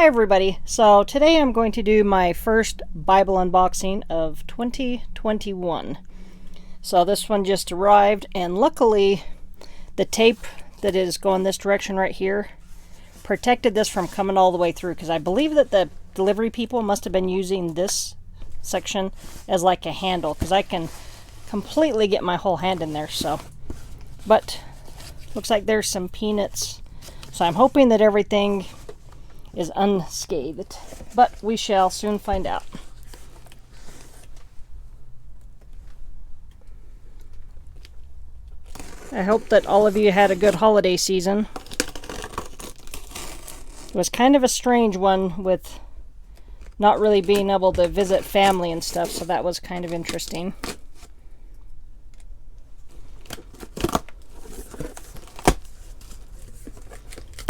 Hi everybody, so today I'm going to do my first Bible unboxing of 2021. So this one just arrived, and luckily the tape that is going this direction right here protected this from coming all the way through, because I believe that the delivery people must have been using this section as like a handle, because I can completely get my whole hand in there. So, but looks like there's some peanuts, so I'm hoping that everything is unscathed, but we shall soon find out. I hope that all of you had a good holiday season. It was kind of a strange one with not really being able to visit family and stuff, so that was kind of interesting.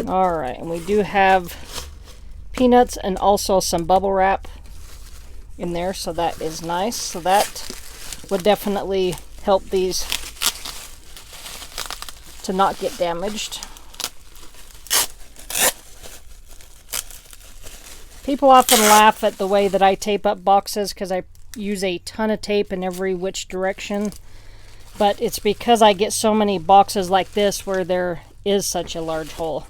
Alright, and we do have peanuts and also some bubble wrap in there, so that is nice. So that would definitely help these to not get damaged. People often laugh at the way that I tape up boxes because I use a ton of tape in every which direction, but it's because I get so many boxes like this where there is such a large hole.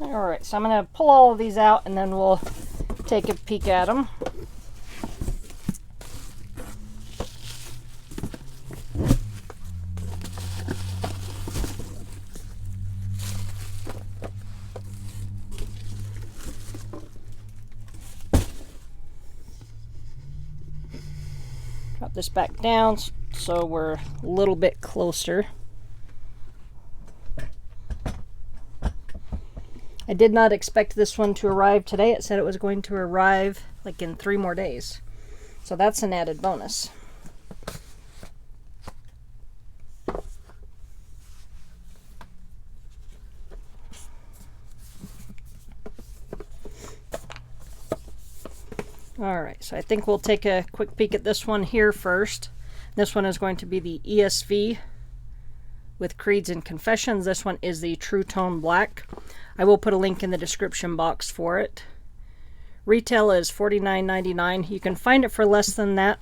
Alright, so I'm going to pull all of these out and then we'll take a peek at them. Drop this back down so we're a little bit closer. I did not expect this one to arrive today. It said it was going to arrive like in 3 more days. So that's an added bonus. Alright, so I think we'll take a quick peek at this one here first. This one is going to be the ESV with Creeds and Confessions. This one is the TruTone Black. I will put a link in the description box for it. Retail is $49.99. You can find it for less than that.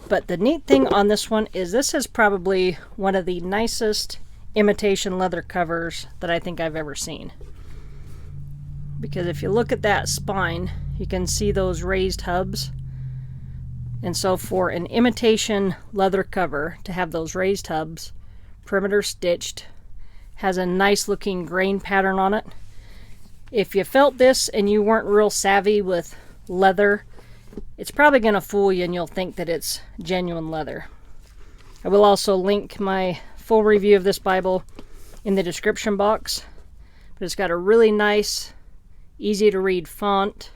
But the neat thing on this one is this is probably one of the nicest imitation leather covers that I think I've ever seen. Because if you look at that spine, you can see those raised hubs. And so for an imitation leather cover to have those raised hubs, perimeter stitched, has a nice looking grain pattern on it. If you felt this and you weren't real savvy with leather, it's probably going to fool you and you'll think that it's genuine leather. I will also link my full review of this Bible in the description box. But it's got a really nice, easy to read font.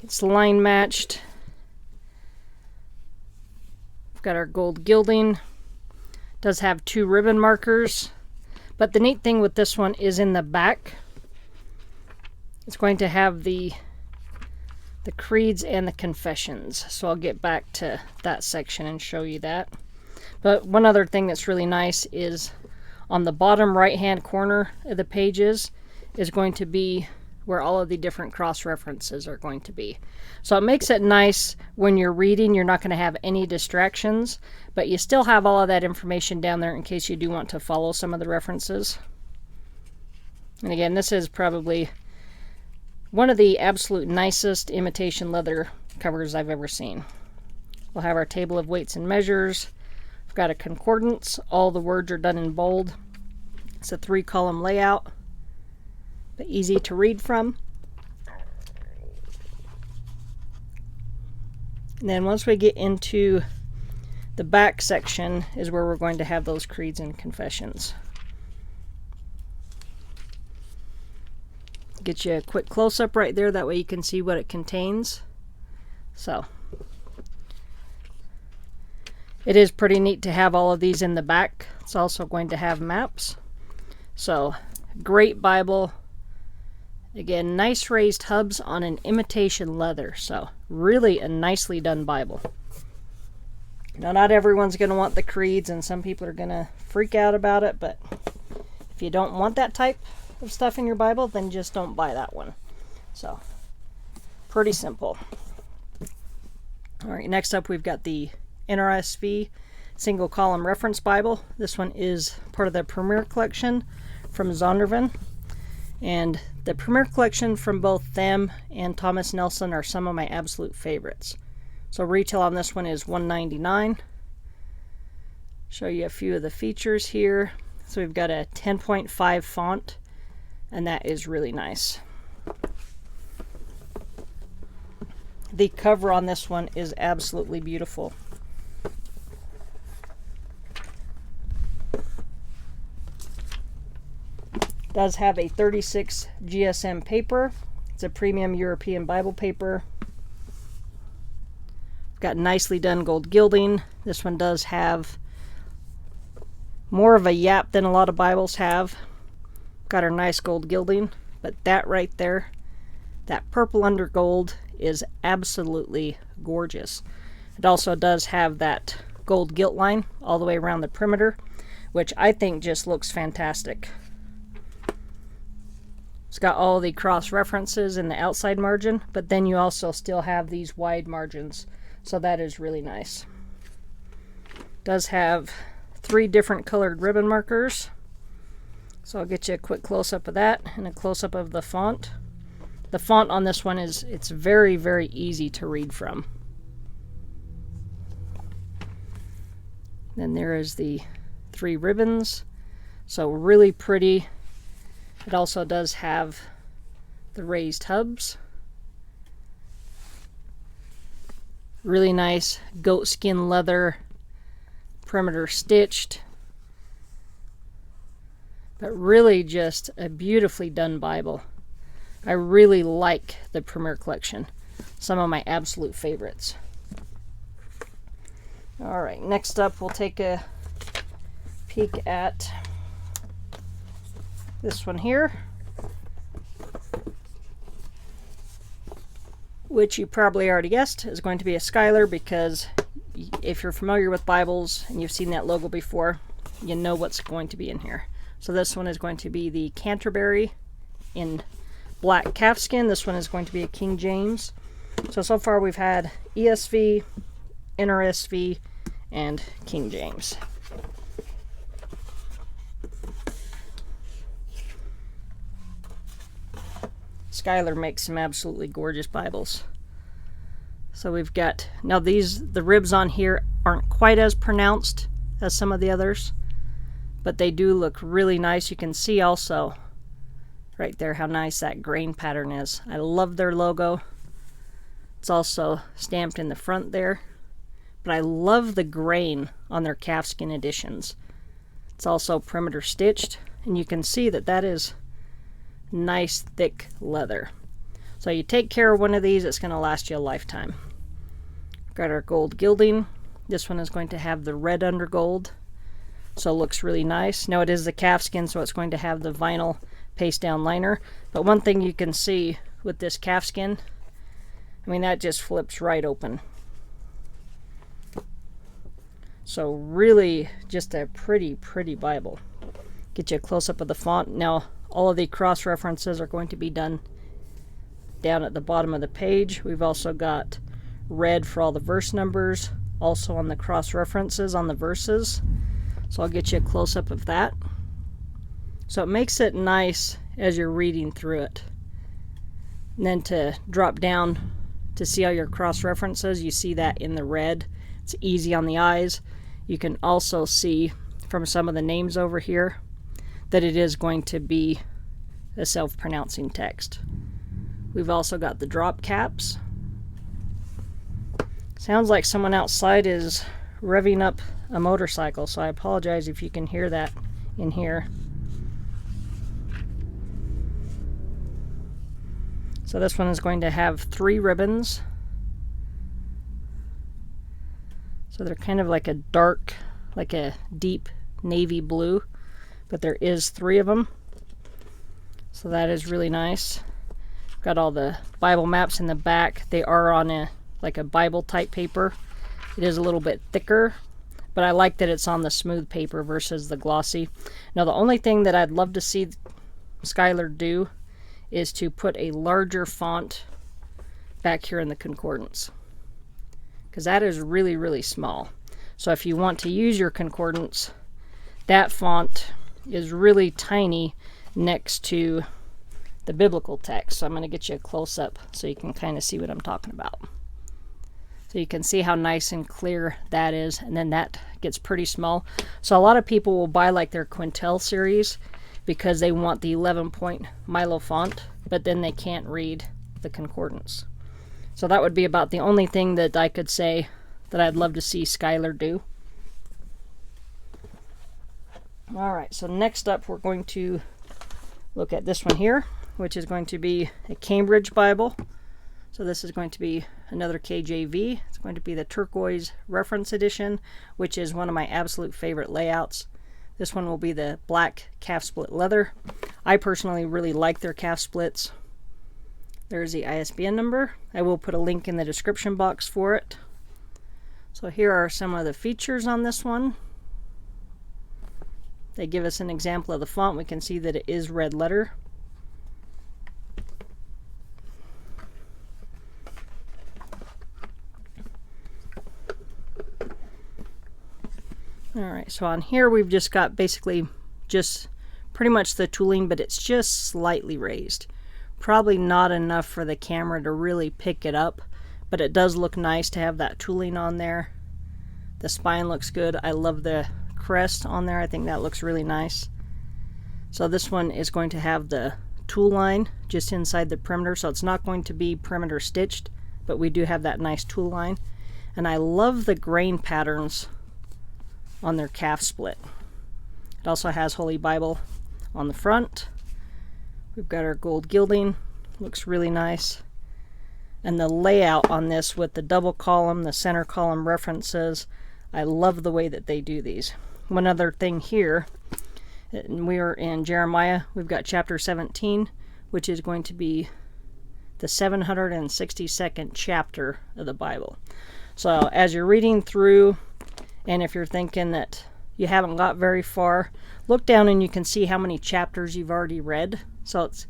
It's line matched. We've got our gold gilding. It does have 2 ribbon markers. But the neat thing with this one is in the back, it's going to have the creeds and the confessions. So I'll get back to that section and show you that. But one other thing that's really nice is on the bottom right hand corner of the pages is going to be where all of the different cross references are going to be. So it makes it nice when you're reading. You're not going to have any distractions, but you still have all of that information down there in case you do want to follow some of the references. And again, this is probably one of the absolute nicest imitation leather covers I've ever seen. We'll have our table of weights and measures. We've got a concordance. All the words are done in bold. It's a 3-column layout, but easy to read from. And then once we get into the back section is where we're going to have those creeds and confessions. Get you a quick close-up right there, that way you can see what it contains. So it is pretty neat to have all of these in the back. It's also going to have maps. So great Bible. Again, nice raised hubs on an imitation leather. So really a nicely done Bible. Now, not everyone's going to want the creeds, and some people are going to freak out about it, but if you don't want that type, of stuff in your Bible, then just don't buy that one. So, pretty simple. All right, next up we've got the NRSV single column reference Bible. This one is part of the Premier collection from Zondervan. And the Premier collection from both them and Thomas Nelson are some of my absolute favorites. So retail on this one is $1.99. Show you a few of the features here. So we've got a 10.5 font, and that is really nice. The cover on this one is absolutely beautiful. It does have a 36 GSM paper. It's a premium European Bible paper. Got nicely done gold gilding. This one does have more of a yap than a lot of Bibles have. Got our nice gold gilding, but that right there, that purple under gold, is absolutely gorgeous. It also does have that gold gilt line all the way around the perimeter, which I think just looks fantastic. It's got all the cross references in the outside margin, but then you also still have these wide margins, so that is really nice. It does have 3 different colored ribbon markers, so I'll get you a quick close-up of that and a close-up of the font. The font on this one it's very, very easy to read from. Then there is the 3 ribbons, so really pretty. It also does have the raised hubs. Really nice goatskin leather, perimeter stitched. But really just a beautifully done Bible. I really like the Premier collection. Some of my absolute favorites. Alright, next up we'll take a peek at this one here, which you probably already guessed is going to be a Schuyler, because if you're familiar with Bibles and you've seen that logo before, you know what's going to be in here. So this one is going to be the Canterbury in black calfskin. This one is going to be a King James. So far we've had ESV, NRSV, and King James. Schuyler makes some absolutely gorgeous Bibles. So we've got, now the ribs on here aren't quite as pronounced as some of the others, but they do look really nice. You can see also right there how nice that grain pattern is. I love their logo. It's also stamped in the front there, but I love the grain on their calfskin editions. It's also perimeter stitched, and you can see that that is nice thick leather. So you take care of one of these, it's going to last you a lifetime. Got our gold gilding. This one is going to have the red under gold, so it looks really nice. Now it is the calfskin, so it's going to have the vinyl paste down liner, but one thing you can see with this calfskin, I mean, that just flips right open. So really just a pretty Bible. Get you a close-up of the font. Now all of the cross references are going to be done down at the bottom of the page. We've also got red for all the verse numbers, also on the cross references on the verses. So I'll get you a close-up of that. So it makes it nice as you're reading through it. And then to drop down to see all your cross references, you see that in the red. It's easy on the eyes. You can also see from some of the names over here that it is going to be a self-pronouncing text. We've also got the drop caps. Sounds like someone outside is revving up a motorcycle, so I apologize if you can hear that in here. So this one is going to have 3 ribbons. So they're kind of like a dark, like a deep navy blue, but there is 3 of them. So that is really nice. Got all the Bible maps in the back. They are on a like a Bible type paper. It is a little bit thicker, but I like that it's on the smooth paper versus the glossy. Now the only thing that I'd love to see Schuyler do is to put a larger font back here in the concordance, because that is really, really small. So if you want to use your concordance, that font is really tiny next to the biblical text. So I'm going to get you a close-up so you can kind of see what I'm talking about. So you can see how nice and clear that is, and then that gets pretty small. So a lot of people will buy like their Quintel series because they want the 11-point Milo font, but then they can't read the concordance. So that would be about the only thing that I could say that I'd love to see Schuyler do. Alright, so next up we're going to look at this one here, which is going to be a Cambridge Bible. So this is going to be another KJV. It's going to be the Turquoise Reference Edition, which is one of my absolute favorite layouts. This one will be the black calf split leather. I personally really like their calf splits. There's the ISBN number. I will put a link in the description box for it. So here are some of the features on this one. They give us an example of the font. We can see that it is red letter. Alright, so on here we've just got basically just pretty much the tooling, but it's just slightly raised. Probably not enough for the camera to really pick it up, but it does look nice to have that tooling on there. The spine looks good. I love the crest on there. I think that looks really nice. So this one is going to have the tool line just inside the perimeter, so it's not going to be perimeter stitched, but we do have that nice tool line. And I love the grain patterns on their calf split. It also has Holy Bible on the front. We've got our gold gilding, looks really nice. And the layout on this with the double column, the center column references, I love the way that they do these. One other thing here, we are in Jeremiah, we've got chapter 17, which is going to be the 762nd chapter of the Bible. So as you're reading through, and if you're thinking that you haven't got very far, look down and you can see how many chapters you've already read. So it's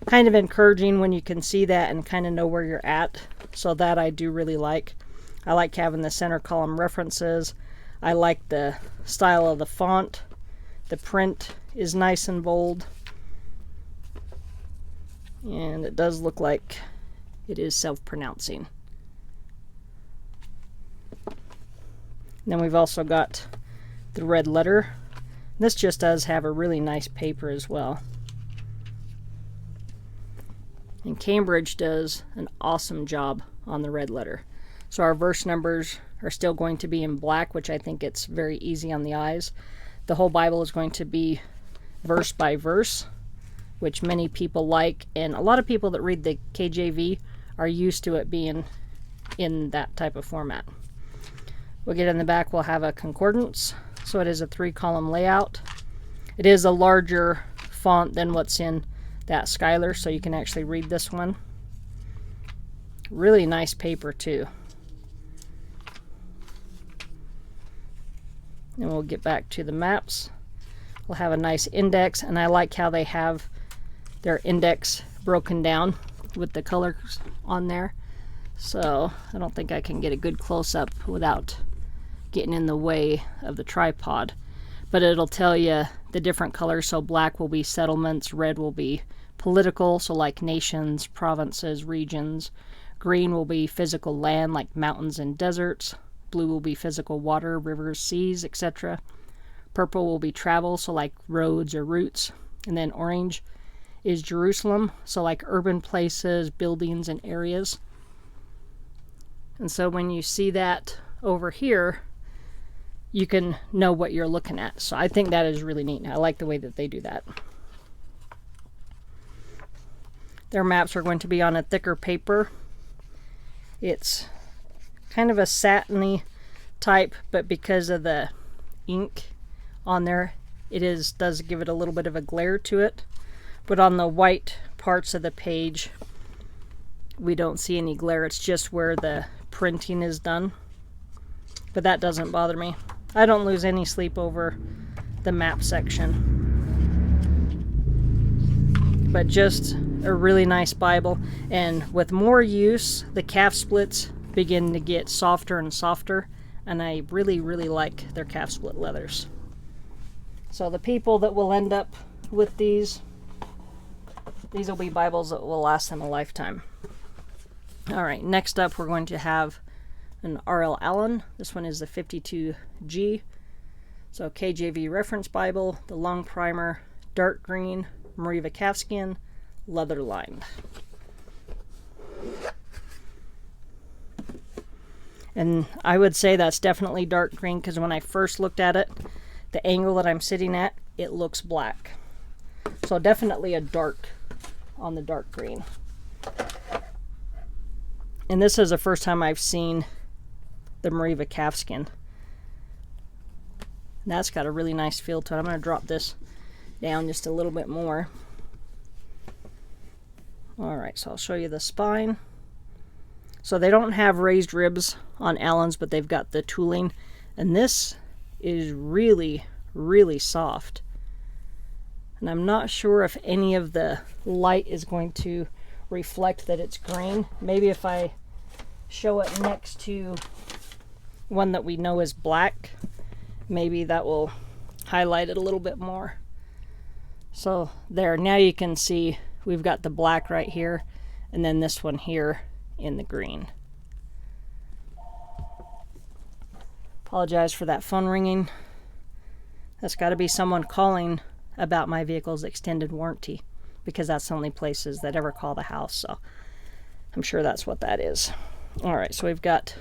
kind of encouraging when you can see that and kind of know where you're at. So that I do really like. I like having the center column references. I like the style of the font. The print is nice and bold. And it does look like it is self-pronouncing. Then we've also got the red letter. This just does have a really nice paper as well. And Cambridge does an awesome job on the red letter. So our verse numbers are still going to be in black, which I think it's very easy on the eyes. The whole Bible is going to be verse by verse, which many people like, and a lot of people that read the KJV are used to it being in that type of format. We'll get in the back, we'll have a concordance. So it is a 3-column layout. It is a larger font than what's in that Schuyler, so you can actually read this one. Really nice paper too. And we'll get back to the maps. We'll have a nice index, and I like how they have their index broken down with the colors on there. So I don't think I can get a good close-up without getting in the way of the tripod. But it'll tell you the different colors. So black will be settlements, red will be political, so like nations, provinces, regions. Green will be physical land, like mountains and deserts. Blue will be physical water, rivers, seas, etc. Purple will be travel, so like roads or routes. And then orange is Jerusalem, so like urban places, buildings, and areas. And so when you see that over here, you can know what you're looking at. So I think that is really neat. I like the way that they do that. Their maps are going to be on a thicker paper. It's kind of a satiny type, but because of the ink on there, does give it a little bit of a glare to it. But on the white parts of the page, we don't see any glare. It's just where the printing is done. But that doesn't bother me. I don't lose any sleep over the map section. but just a really nice Bible. And with more use, the calf splits begin to get softer and softer, and I really, really like their calf split leathers. So the people that will end up with these will be Bibles that will last them a lifetime. All right, next up we're going to have an R.L. Allan. This one is the 52G. So KJV Reference Bible, the Longprimer, dark green, Meriva calfskin, leather lined. And I would say that's definitely dark green, because when I first looked at it, the angle that I'm sitting at, it looks black. So definitely a dark on the dark green. And this is the first time I've seen the Meriva calfskin. That's got a really nice feel to it. I'm going to drop this down just a little bit more. Alright, so I'll show you the spine. So they don't have raised ribs on Allan's, but they've got the tooling. And this is really, really soft. And I'm not sure if any of the light is going to reflect that it's green. Maybe if I show it next to one that we know is black, maybe that will highlight it a little bit more. So there, now you can see we've got the black right here, and then this one here in the green. Apologize for that phone ringing. That's got to be someone calling about my vehicle's extended warranty, because that's the only places that ever call the house, so I'm sure that's what that is. Alright, so we've got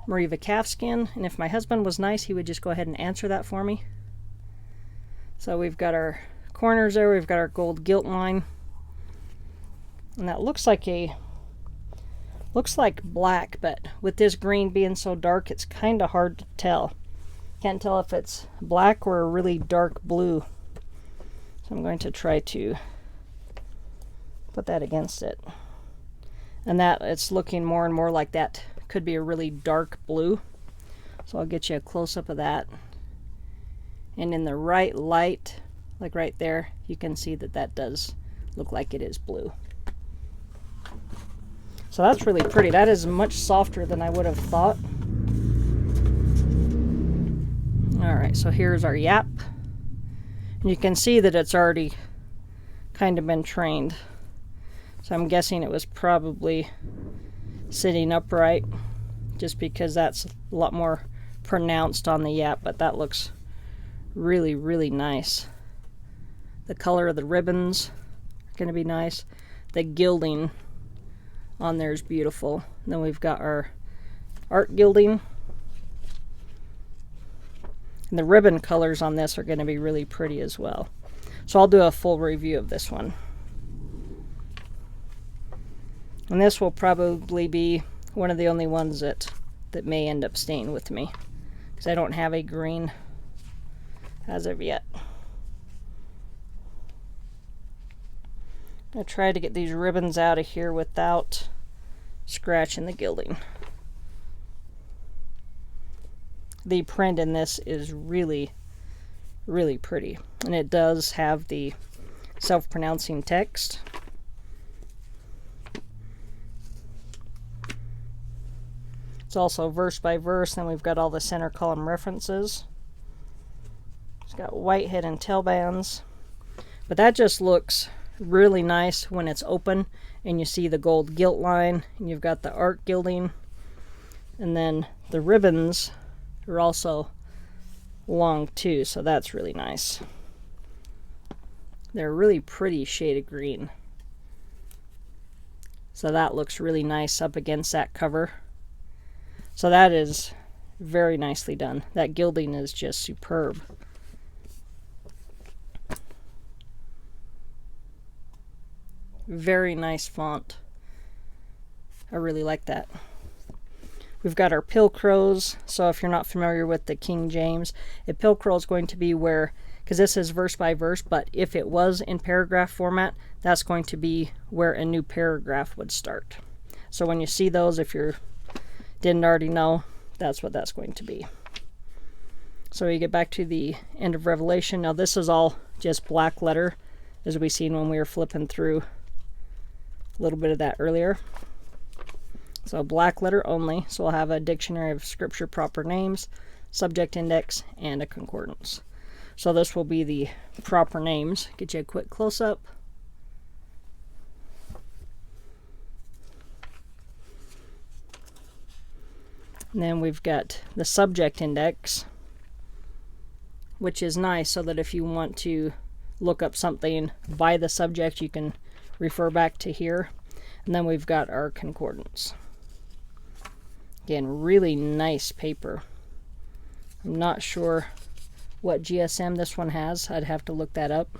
Meriva calfskin, and if my husband was nice, he would just go ahead and answer that for me. So we've got our corners there, we've got our gold gilt line, and that looks like black, but with this green being so dark, it's kind of hard to tell. Can't tell if it's black or a really dark blue. So I'm going to try to put that against it. And that, it's looking more and more like that could be a really dark blue. So I'll get you a close-up of that. And in the right light, like right there, you can see that that does look like it is blue. So that's really pretty. That is much softer than I would have thought. Alright, so here's our yap. And you can see that it's already kind of been trained. So I'm guessing it was probably sitting upright, just because that's a lot more pronounced on the yap, but that looks really, really nice. The color of the ribbons are going to be nice. The gilding on there is beautiful. And then we've got our art gilding. And the ribbon colors on this are going to be really pretty as well. So I'll do a full review of this one. And this will probably be one of the only ones that may end up staying with me, because I don't have a green as of yet. I'm going to try to get these ribbons out of here without scratching the gilding. The print in this is really, really pretty. And it does have the self-pronouncing text. It's also verse by verse, then we've got all the center column references. It's got white head and tail bands. But that just looks really nice when it's open and you see the gold gilt line, and you've got the art gilding, and then the ribbons are also long too, so that's really nice. They're a really pretty shade of green. So that looks really nice up against that cover. So that is very nicely done. That gilding is just superb. Very nice font. I really like that. We've got our pilcrows. So if you're not familiar with the King James, a pilcrow is going to be where, because this is verse by verse, but if it was in paragraph format, that's going to be where a new paragraph would start. So when you see those, if you didn't already know, that's what that's going to be. So you get back to the end of Revelation. Now this is all just black letter as we seen when we were flipping through a little bit of that earlier. So black letter only. So we'll have a dictionary of scripture proper names, subject index, and a concordance. So this will be the proper names. Get you a quick close-up. And then we've got the subject index, which is nice so that if you want to look up something by the subject, you can refer back to here. And then we've got our concordance. Again, really nice paper. I'm not sure what GSM this one has. I'd have to look that up.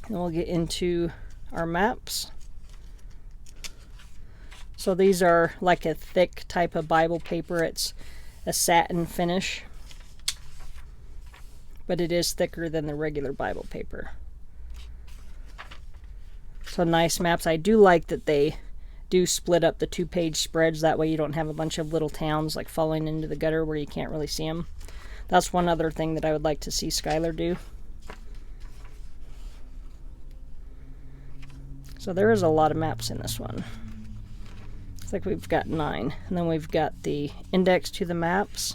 And we'll get into our maps. So these are like a thick type of Bible paper. It's a satin finish, but it is thicker than the regular Bible paper. So nice maps. I do like that they do split up the 2-page spreads. That way you don't have a bunch of little towns like falling into the gutter where you can't really see them. That's one other thing that I would like to see Schuyler do. So there is a lot of maps in this one. Looks like we've got 9. And then we've got the index to the maps.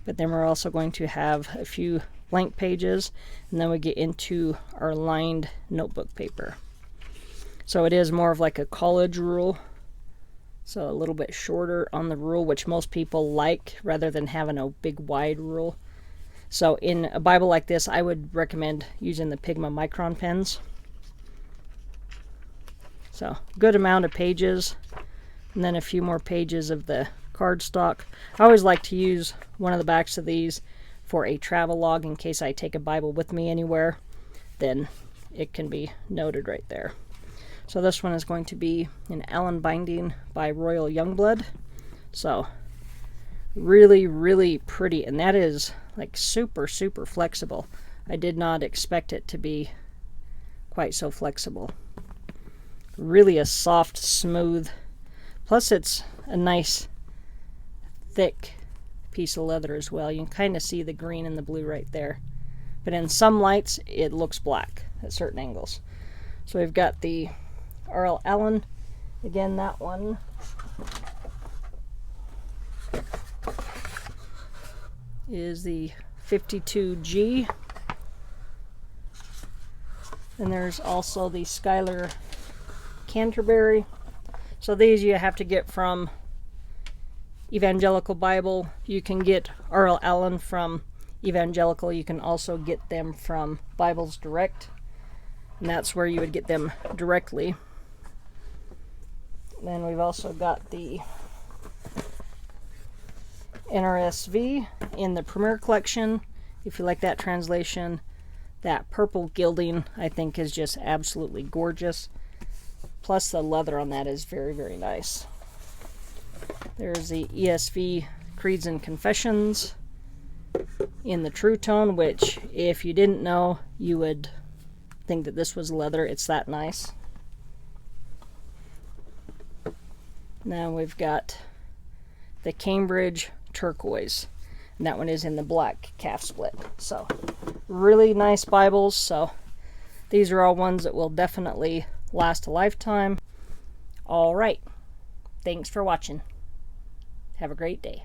But then we're also going to have a few blank pages. And then we get into our lined notebook paper. So it is more of like a college rule. So a little bit shorter on the rule, which most people like, rather than having a big wide rule. So in a Bible like this, I would recommend using the Pigma Micron pens. So good amount of pages. And then a few more pages of the cardstock. I always like to use one of the backs of these for a travel log in case I take a Bible with me anywhere. Then it can be noted right there. So this one is going to be an Allan binding by Royal Youngblood. So really, really pretty. And that is like super, super flexible. I did not expect it to be quite so flexible. Really a soft, smooth. Plus it's a nice, thick piece of leather as well. You can kind of see the green and the blue right there. But in some lights, it looks black at certain angles. So we've got the R.L. Allan. Again, that one is the 52G. And there's also the Schuyler Canterbury. So these you have to get from Evangelical Bible. You can get R.L. Allan from Evangelical. You can also get them from Bibles Direct. And that's where you would get them directly. Then we've also got the NRSV in the Premier Collection. If you like that translation, that purple gilding I think is just absolutely gorgeous. Plus the leather on that is very, very nice. There's the ESV Creeds and Confessions in the TruTone, which if you didn't know, you would think that this was leather. It's that nice. Now we've got the Cambridge Turquoise, and that one is in the black calf split. So really nice Bibles. So these are all ones that will definitely last a lifetime. All right, thanks for watching. Have a great day.